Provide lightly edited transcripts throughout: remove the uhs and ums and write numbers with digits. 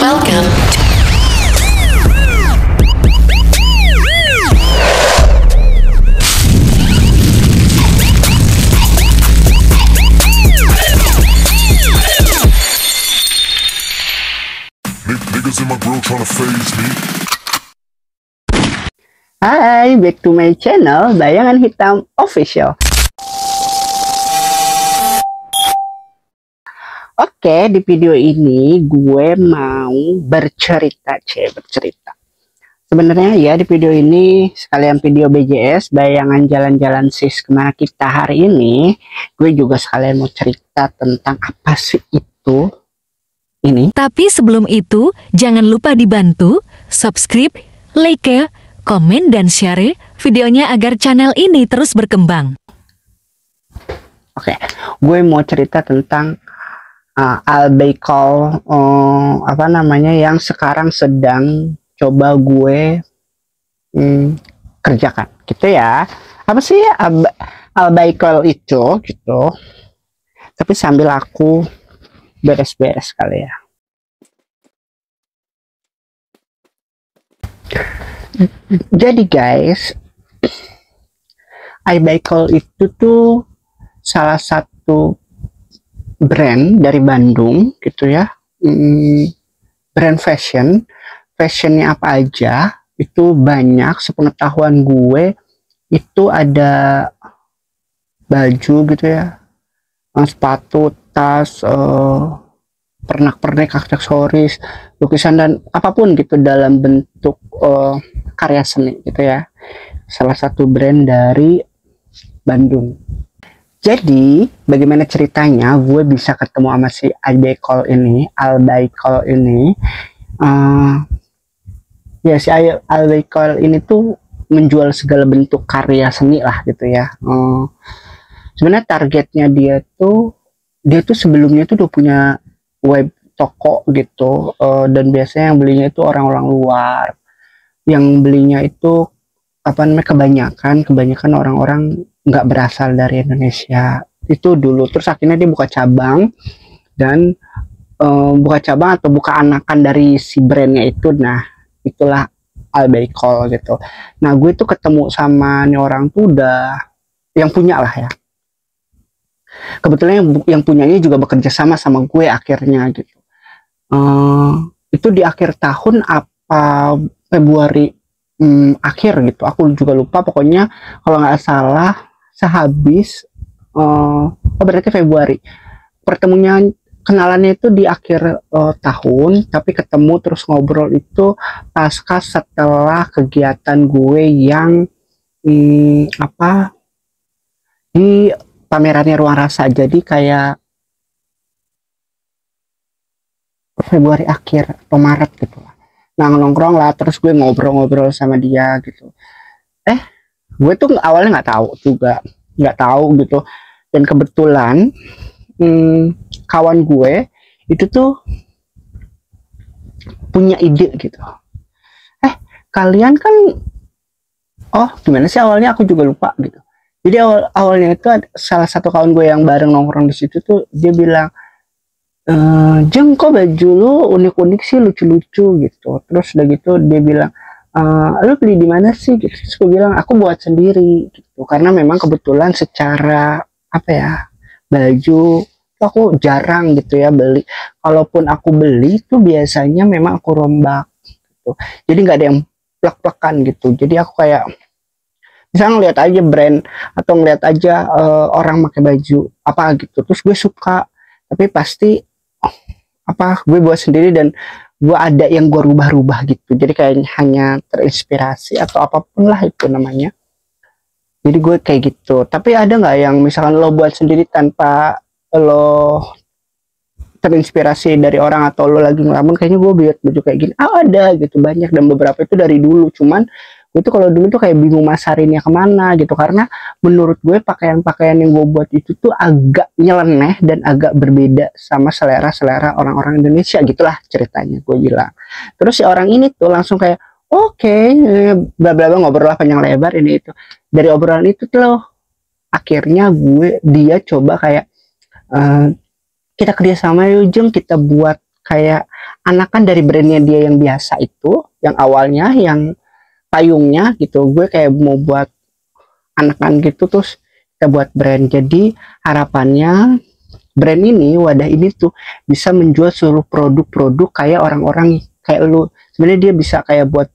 Welcome. Niggas in my grill tryna phase me. Hai, back to my channel Bayangan Hitam Official. Oke, di video ini gue mau bercerita. Sebenarnya ya di video ini sekalian video BJS, bayangan jalan-jalan sis kemana kita hari ini. Gue juga sekalian mau cerita tentang apa sih itu ini. Tapi sebelum itu, jangan lupa dibantu subscribe, like, komen, dan share videonya agar channel ini terus berkembang. Oke, gue mau cerita tentang Al-Baikal, apa namanya, yang sekarang sedang coba gue kerjakan, gitu ya. Apa sih Al-Baikal itu, gitu. Tapi sambil aku beres-beres kali ya. Jadi guys, Al-Baikal itu tuh salah satu brand dari Bandung gitu ya. Brand fashionnya apa aja itu banyak. Sepengetahuan gue itu ada baju gitu ya, sepatu, tas, pernak-pernik, aksesoris, lukisan, dan apapun gitu dalam bentuk karya seni gitu ya. Salah satu brand dari Bandung. Jadi bagaimana ceritanya gue bisa ketemu sama si Al-Baikal ini. Ya si Al-Baikal ini tuh menjual segala bentuk karya seni lah gitu ya. Sebenarnya targetnya dia tuh sebelumnya tuh udah punya web toko gitu, dan biasanya yang belinya itu orang-orang luar. Yang belinya itu apa namanya, kebanyakan orang-orang nggak berasal dari Indonesia itu dulu. Terus akhirnya dia buka cabang, dan atau buka anakan dari si brandnya itu. Nah itulah Al-Baikal gitu. Nah gue tuh ketemu sama nih orang tuh udah yang punya lah ya. Kebetulan yang punyanya juga bekerja sama gue akhirnya gitu. Itu di akhir tahun apa Februari akhir gitu, aku juga lupa. Pokoknya kalau nggak salah sehabis berarti Februari. Pertemunya, kenalannya itu di akhir tahun, tapi ketemu terus ngobrol itu pasca setelah kegiatan gue yang apa di pamerannya Ruang Rasa. Jadi kayak Februari akhir atau Maret gitu lah. Nah nongkrong lah, terus gue ngobrol-ngobrol sama dia gitu. Gue tuh awalnya nggak tahu gitu. Dan kebetulan kawan gue itu tuh punya ide gitu. Kalian kan, gimana sih awalnya, aku juga lupa gitu. Jadi awalnya itu salah satu kawan gue yang bareng nongkrong di situ tuh, dia bilang, Jeng, kok baju lu unik-unik sih, lucu-lucu gitu. Terus udah gitu dia bilang, lu beli di mana sih gitu. Terus gue bilang, aku buat sendiri gitu. Karena memang kebetulan secara apa ya, baju aku jarang gitu ya beli. Kalaupun aku beli tuh biasanya memang aku rombak gitu. Jadi nggak ada yang plek-plekan gitu. Jadi aku kayak misalnya ngeliat aja brand atau ngeliat aja orang pakai baju apa gitu, terus gue suka, tapi pasti gue buat sendiri, dan gue ada yang gue rubah-rubah gitu. Jadi kayak hanya terinspirasi atau apapun lah itu namanya. Jadi gue kayak gitu. Tapi ada nggak yang misalkan lo buat sendiri tanpa lo terinspirasi dari orang, atau lo lagi ngelamun kayaknya gue buat baju kayak gini? Ada gitu, banyak, dan beberapa itu dari dulu. Cuman gue tuh kalau dulu tuh kayak bingung masarinnya kemana gitu, karena menurut gue pakaian-pakaian yang gue buat itu tuh agak nyeleneh dan agak berbeda sama selera orang-orang Indonesia gitulah ceritanya, gue bilang. Terus si orang ini tuh langsung kayak oke, bla bla bla, ngobrol lah panjang lebar ini itu. Dari obrolan itu tuh loh, akhirnya dia coba kayak kita kerjasama yuk Jeng, kita buat kayak anakan dari brandnya dia yang biasa itu, yang awalnya yang payungnya gitu, gue kayak mau buat anakan gitu, terus kita buat brand. Jadi harapannya brand ini, wadah ini tuh bisa menjual seluruh produk-produk kayak orang-orang kayak lu. Sebenarnya dia bisa kayak buat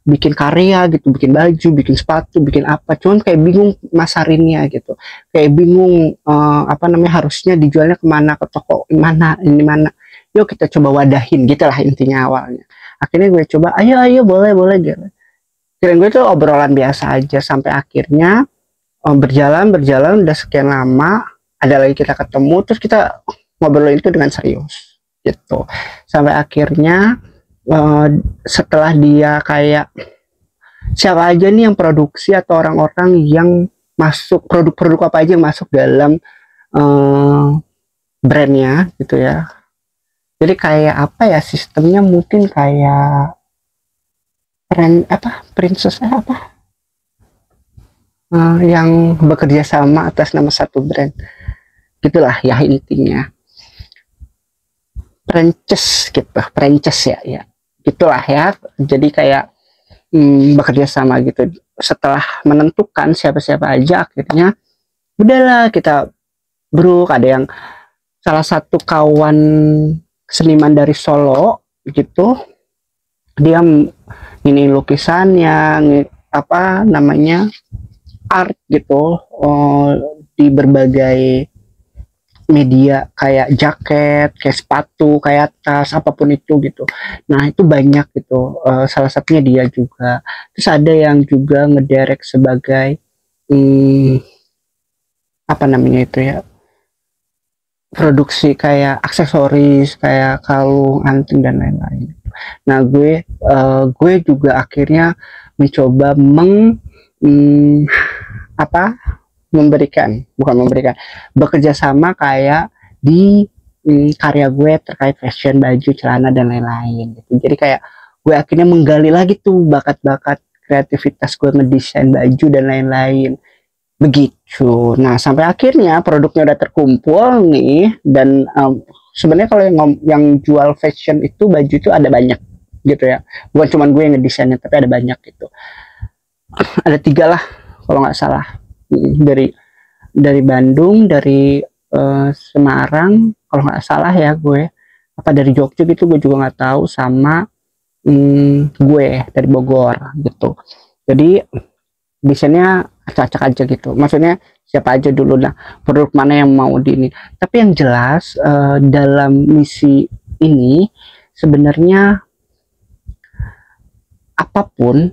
bikin karya gitu, bikin baju, bikin sepatu, bikin apa, cuman kayak bingung masarinnya gitu, kayak bingung apa namanya, harusnya dijualnya kemana, ke toko mana, ini mana. Yuk kita coba wadahin gitulah intinya awalnya. Akhirnya gue coba, ayo boleh gitu. Kirain gue tuh obrolan biasa aja, sampai akhirnya berjalan udah sekian lama, ada lagi kita ketemu, terus kita ngobrol itu dengan serius gitu, sampai akhirnya setelah dia kayak siapa aja nih yang produksi atau orang-orang yang masuk, produk-produk apa aja yang masuk dalam brandnya gitu ya. Jadi kayak apa ya sistemnya, mungkin kayak princess yang bekerja sama atas nama satu brand gitulah ya intinya. Franchise gitu, franchise ya gitulah ya. Jadi kayak bekerja sama gitu. Setelah menentukan siapa-siapa aja, akhirnya udahlah kita ada yang salah satu kawan seniman dari Solo gitu, dia ini lukisannya apa namanya, art gitu di berbagai media, kayak jaket, kayak sepatu, kayak tas, apapun itu gitu. Nah itu banyak gitu, salah satunya dia juga. Terus ada yang juga ngederek sebagai apa namanya itu ya, produksi kayak aksesoris, kayak kalung, anting dan lain-lain. Nah gue juga akhirnya mencoba bekerja sama kayak di karya gue terkait fashion, baju, celana dan lain-lain gitu. Jadi kayak gue akhirnya menggali lagi tuh bakat-bakat kreativitas gue ngedesain baju dan lain-lain begitu. Nah sampai akhirnya produknya udah terkumpul nih, dan sebenarnya kalau yang jual fashion itu, baju itu ada banyak gitu ya, bukan cuma gue yang ngedesainnya, tapi ada banyak gitu. Ada 3 lah kalau nggak salah, dari Bandung, dari Semarang kalau nggak salah ya gue, apa dari Jogja gitu gue juga nggak tahu, sama gue dari Bogor gitu. Jadi desainnya acak-acak aja gitu, maksudnya siapa aja dulu, nah produk mana yang mau di ini. Tapi yang jelas dalam misi ini sebenarnya apapun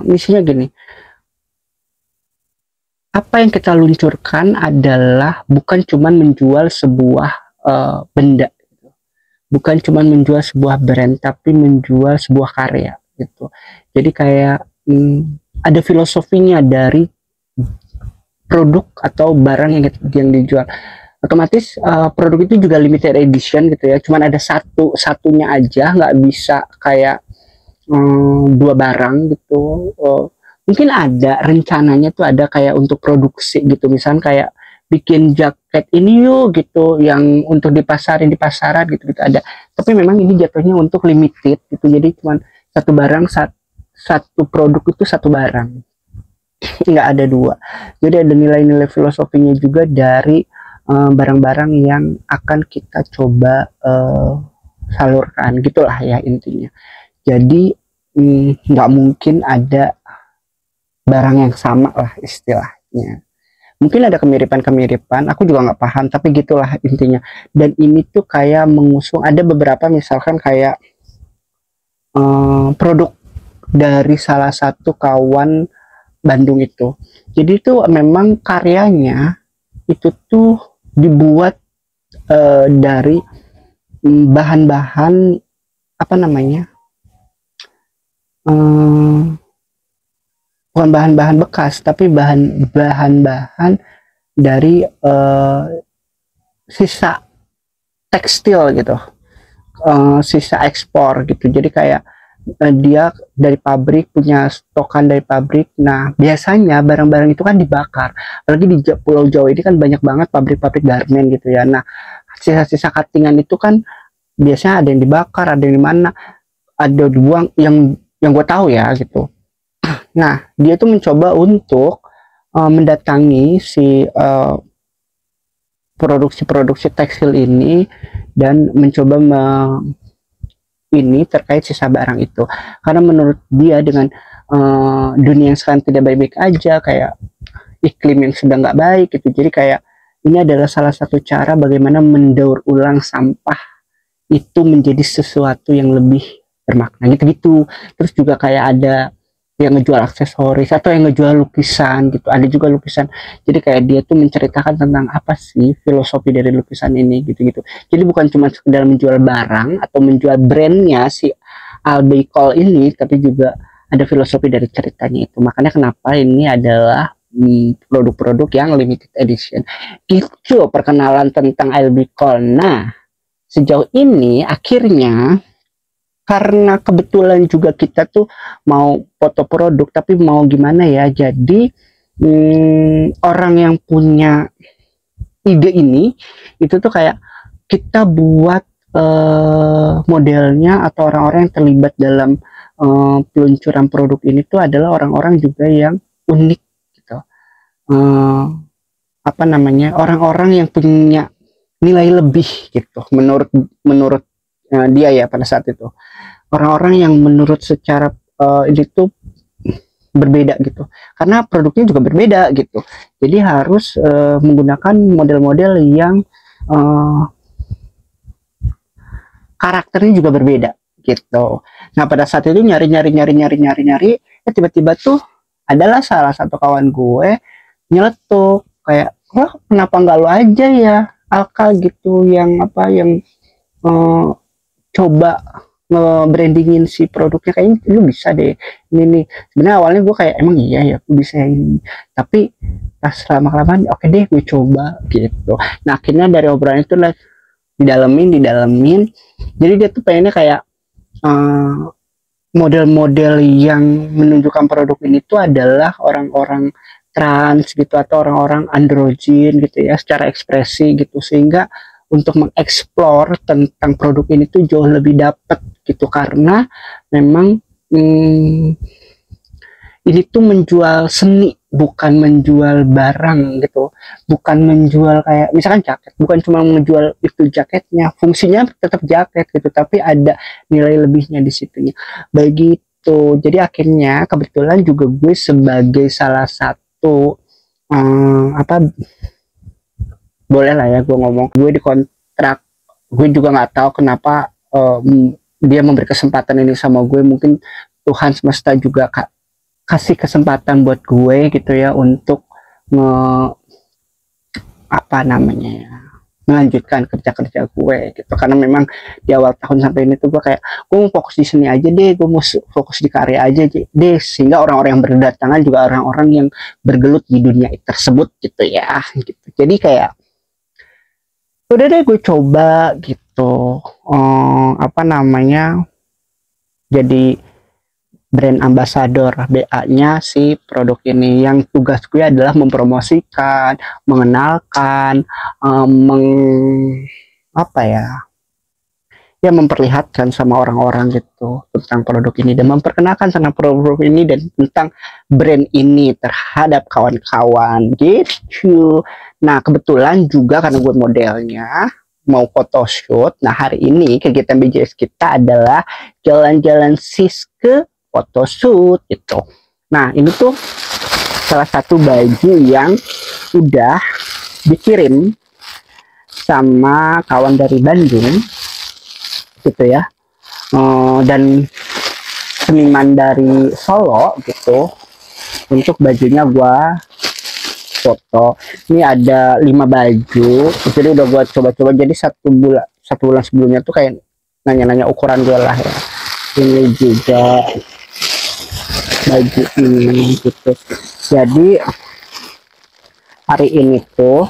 misinya gini, apa yang kita luncurkan adalah bukan cuman menjual sebuah benda, bukan cuman menjual sebuah brand, tapi menjual sebuah karya gitu. Jadi kayak ada filosofinya dari produk atau barang yang dijual. Otomatis produk itu juga limited edition gitu ya, cuman ada satunya aja, nggak bisa kayak 2 barang gitu. Mungkin ada rencananya tuh, ada kayak untuk produksi gitu, misalnya kayak bikin jaket ini yuk gitu, yang untuk dipasarin di pasaran gitu ada. Tapi memang ini jatuhnya untuk limited gitu, jadi cuman satu barang, satu produk itu satu barang, nggak ada 2. Jadi ada nilai-nilai filosofinya juga dari barang-barang yang akan kita coba salurkan gitulah ya intinya. Jadi nggak mungkin ada barang yang sama lah istilahnya. Mungkin ada kemiripan-kemiripan, aku juga nggak paham, tapi gitulah intinya. Dan ini tuh kayak mengusung, ada beberapa misalkan kayak produk dari salah satu kawan Bandung itu. Jadi itu memang karyanya itu tuh dibuat dari bahan-bahan apa namanya, bukan bahan-bahan bekas, tapi bahan-bahan dari sisa tekstil gitu, sisa ekspor gitu. Jadi kayak dia dari pabrik, punya stokan dari pabrik. Nah biasanya barang-barang itu kan dibakar, apalagi di Pulau Jawa ini kan banyak banget pabrik-pabrik garmen gitu ya. Nah sisa-sisa cuttingan itu kan biasanya ada yang dibakar, ada yang di mana, ada dibuang, yang gue tahu ya gitu. Nah, dia tuh mencoba untuk mendatangi si produksi-produksi tekstil ini dan mencoba ini terkait sisa barang itu, karena menurut dia dengan dunia yang sekarang tidak baik-baik aja, kayak iklim yang sudah nggak baik gitu, jadi kayak ini adalah salah satu cara bagaimana mendaur ulang sampah itu menjadi sesuatu yang lebih bermakna gitu-gitu. Terus juga kayak ada yang ngejual aksesoris atau yang ngejual lukisan gitu, ada juga lukisan. Jadi kayak dia tuh menceritakan tentang apa sih filosofi dari lukisan ini gitu-gitu. Jadi bukan cuma sekedar menjual barang atau menjual brandnya si Albicol ini, tapi juga ada filosofi dari ceritanya itu. Makanya kenapa ini adalah produk-produk yang limited edition. Itu perkenalan tentang Albicol. Nah, sejauh ini akhirnya karena kebetulan juga kita tuh mau foto produk, tapi mau gimana ya, jadi orang yang punya ide ini itu tuh kayak kita buat modelnya atau orang-orang yang terlibat dalam peluncuran produk ini tuh adalah orang-orang juga yang unik gitu, apa namanya, orang-orang yang punya nilai lebih gitu menurut dia ya pada saat itu, orang-orang yang menurut secara ini tuh berbeda gitu, karena produknya juga berbeda gitu, jadi harus menggunakan model-model yang karakternya juga berbeda gitu. Nah pada saat itu nyari, ya tiba-tiba tuh adalah salah satu kawan gue nyeletuk kayak, wah kenapa nggak lo aja ya Alka gitu, yang apa yang coba nge-brandingin si produknya, kayaknya lu bisa deh ini nih. Sebenarnya awalnya gue kayak emang iya ya gue bisa ini, tapi pas lama-kelamaan oke deh gue coba gitu. Nah akhirnya dari obrolan itu lah didalemin, jadi dia tuh pengennya kayak model-model yang menunjukkan produk ini tuh adalah orang-orang trans gitu atau orang-orang androgen gitu ya secara ekspresi gitu, sehingga untuk mengeksplor tentang produk ini tuh jauh lebih dapet gitu, karena memang ini tuh menjual seni, bukan menjual barang gitu, bukan menjual kayak misalkan jaket, bukan cuma menjual itu jaketnya, fungsinya tetap jaket gitu, tapi ada nilai lebihnya di situnya begitu. Jadi akhirnya kebetulan juga gue sebagai salah satu apa, boleh lah ya gue ngomong, gue dikontrak, gue juga nggak tahu kenapa dia memberi kesempatan ini sama gue, mungkin Tuhan semesta juga kasih kesempatan buat gue gitu ya untuk apa namanya ya, melanjutkan kerja gue gitu, karena memang di awal tahun sampai ini tuh gue kayak gue mau fokus di sini aja deh, gue mau fokus di karya aja deh, sehingga orang-orang yang berdatangan juga orang-orang yang bergelut di dunia tersebut gitu ya gitu. Jadi kayak udah deh gue coba gitu, apa namanya, jadi brand ambassador BA-nya si produk ini, yang tugas gue adalah mempromosikan, mengenalkan, apa ya memperlihatkan sama orang-orang gitu tentang produk ini dan memperkenalkan tentang produk ini dan tentang brand ini terhadap kawan-kawan gitu. Nah kebetulan juga karena gue modelnya mau photoshoot, nah hari ini kegiatan BJS kita adalah jalan-jalan sis ke photoshoot gitu. Nah ini tuh salah satu baju yang udah dikirim sama kawan dari Bandung gitu ya, dan seniman dari Solo gitu, untuk bajunya gua foto. Ini ada 5 baju, jadi udah gua coba-coba, jadi satu bulan sebelumnya tuh kayak nanya-nanya ukuran gue lah ya. Ini juga baju ini gitu, jadi hari ini tuh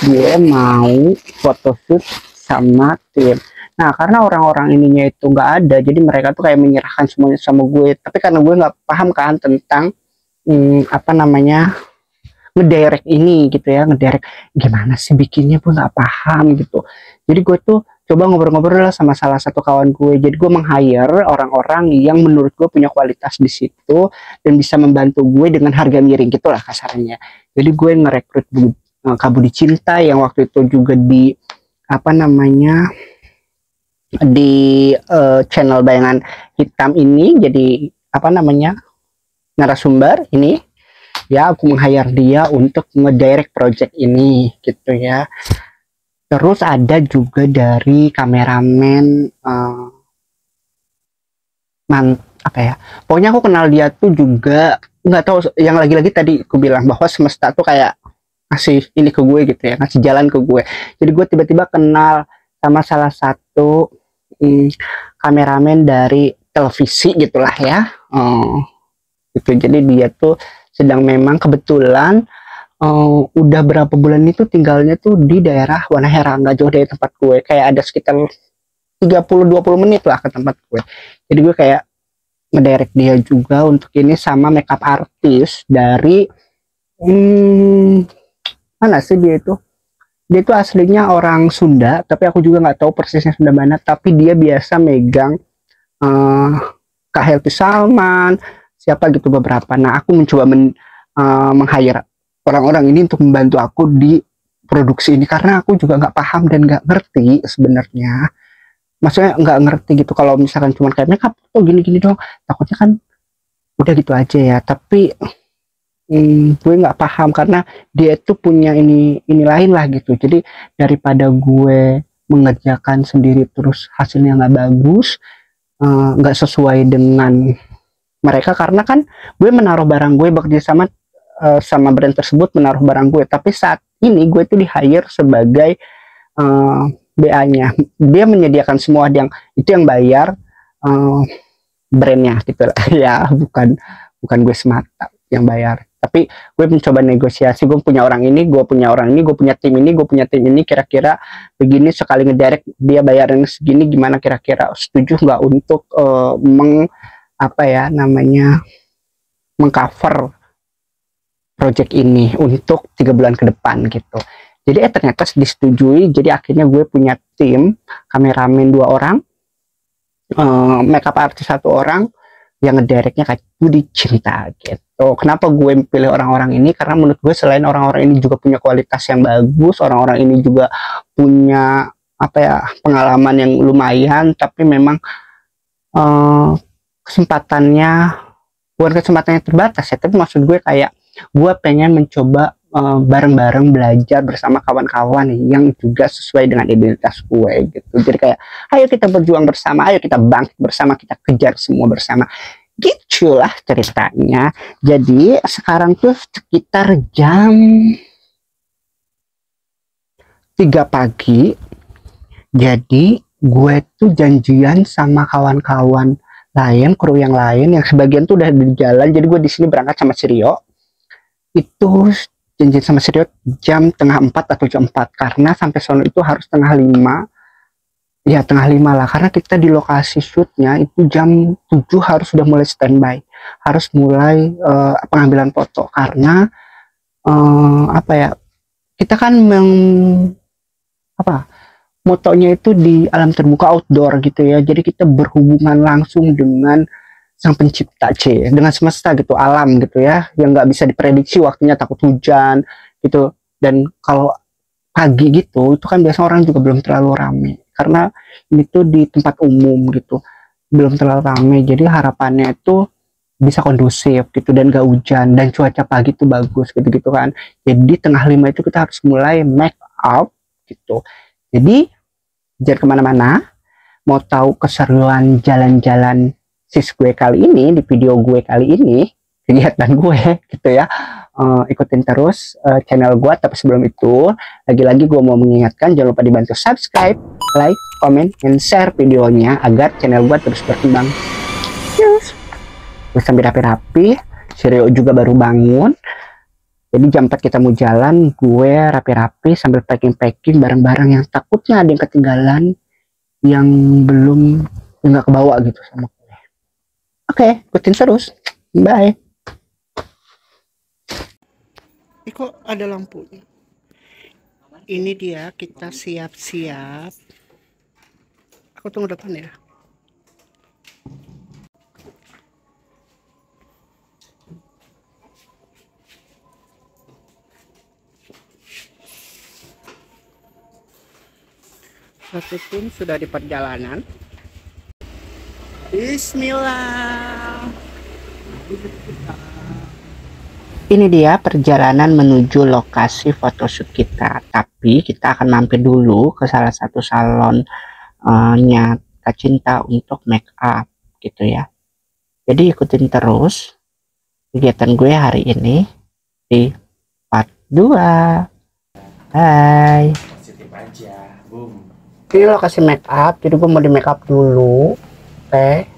gue mau photoshoot sama tim. Nah karena orang-orang ininya itu nggak ada, jadi mereka tuh kayak menyerahkan semuanya sama gue, tapi karena gue nggak paham kan tentang apa namanya, ngedirect ini gitu ya, ngedirect gimana sih bikinnya gue nggak paham gitu. Jadi gue tuh coba ngobrol-ngobrol lah sama salah satu kawan gue. Jadi gue meng-hire orang-orang yang menurut gue punya kualitas di situ dan bisa membantu gue dengan harga miring gitulah kasarnya. Jadi gue ngerekrut Kak Budi Cinta yang waktu itu juga di apa namanya di channel Bayangan Hitam ini jadi apa namanya narasumber ini ya. Aku meng-hire dia untuk ngedirect project ini gitu ya. Terus ada juga dari kameramen apa ya, pokoknya aku kenal dia tuh juga, nggak tahu yang lagi-lagi tadi aku bilang bahwa semesta tuh kayak ngasih ini ke gue gitu ya, ngasih jalan ke gue. Jadi gue tiba-tiba kenal sama salah satu kameramen dari televisi gitulah ya. Gitu. Jadi dia tuh sedang memang kebetulan udah berapa bulan itu tinggalnya tuh di daerah Wanahera, nggak jauh dari tempat gue, kayak ada sekitar 30-20 menit lah ke tempat gue. Jadi gue kayak ngedirect dia juga untuk ini sama makeup artist dari mana sih dia itu. Dia itu aslinya orang Sunda, tapi aku juga nggak tahu persisnya Sunda mana. Tapi dia biasa megang Kak Helty Salman, siapa gitu beberapa. Nah, aku mencoba meng-hire orang-orang ini untuk membantu aku di produksi ini karena aku juga nggak paham dan nggak ngerti sebenarnya. Maksudnya nggak ngerti gitu kalau misalkan cuma kayak makeup tuh gini-gini dong. Takutnya kan udah gitu aja ya. Tapi gue nggak paham karena dia itu punya ini lain lah gitu. Jadi daripada gue mengerjakan sendiri terus hasilnya nggak bagus, nggak sesuai dengan mereka, karena kan gue menaruh barang gue bekerja sama sama brand tersebut, menaruh barang gue, tapi saat ini gue tuh di hire sebagai BA-nya. Dia menyediakan semua, yang itu yang bayar brandnya gitu lah ya, bukan gue semata yang bayar. Tapi gue mencoba negosiasi, gue punya orang ini, gue punya orang ini, gue punya tim ini, gue punya tim ini, kira-kira begini sekali ngedirect dia bayarin segini, gimana kira-kira setuju nggak untuk apa ya namanya mengcover project ini untuk 3 bulan ke depan gitu. Jadi ternyata disetujui. Jadi akhirnya gue punya tim kameramen 2 orang, makeup artist 1 orang, yang ngedirectnya Kak Budi Cinta gitu. Kenapa gue pilih orang-orang ini? Karena menurut gue selain orang-orang ini juga punya kualitas yang bagus, orang-orang ini juga punya apa ya pengalaman yang lumayan, tapi memang kesempatannya bukan kesempatannya terbatas ya, tapi maksud gue kayak gue pengen mencoba bareng-bareng belajar bersama kawan-kawan yang juga sesuai dengan identitas gue gitu. Jadi kayak ayo kita berjuang bersama, ayo kita bangkit bersama, kita kejar semua bersama. Gitulah ceritanya. Jadi sekarang tuh sekitar jam 3 pagi. Jadi gue tuh janjian sama kawan-kawan lain, kru yang lain yang sebagian tuh udah di jalan. Jadi gue di sini berangkat sama si Rio. Itu janjian sama si Rio jam 3:30 atau jam 4, karena sampai sono itu harus 4:30. Ya 4:30 lah, karena kita di lokasi shootnya itu jam 7 harus sudah mulai standby, harus mulai pengambilan foto, karena apa ya, kita kan motonya itu di alam terbuka, outdoor gitu ya. Jadi kita berhubungan langsung dengan sang pencipta, dengan semesta gitu, alam gitu ya, yang nggak bisa diprediksi waktunya, takut hujan gitu. Dan kalau pagi gitu itu kan biasanya orang juga belum terlalu rame, karena ini tuh di tempat umum gitu, belum terlalu rame. Jadi harapannya itu bisa kondusif gitu dan gak hujan dan cuaca pagi tuh bagus gitu kan. Jadi 4:30 itu kita harus mulai make up gitu. Jadi jangan kemana-mana. Mau tahu keseruan jalan-jalan sis gue kali ini, di video gue kali ini, kegiatan gue gitu ya, ikutin terus channel gue. Tapi sebelum itu, lagi-lagi gue mau mengingatkan, jangan lupa dibantu subscribe, like, comment, and share videonya agar channel gue terus berkembang. Yes. Gue sambil rapi-rapi, si Rio juga baru bangun. Jadi jam 4 kita mau jalan, gue rapi-rapi sambil packing-packing barang-barang yang takutnya ada yang ketinggalan, yang belum, nggak kebawa gitu sama gue. Oke, ikutin terus. Bye. Ini kok ada lampunya. Ini dia, kita siap-siap Aku tunggu depan ya. Satu tim sudah di perjalanan. Bismillah. Ini dia perjalanan menuju lokasi photoshoot kita. Tapi kita akan mampir dulu ke salah satu salon nya Kak Cinta untuk make up gitu ya. Jadi ikutin terus kegiatan gue hari ini di part 2. Hai. Positif aja, boom. Ini lokasi make up, jadi gue mau di make up dulu. Oke.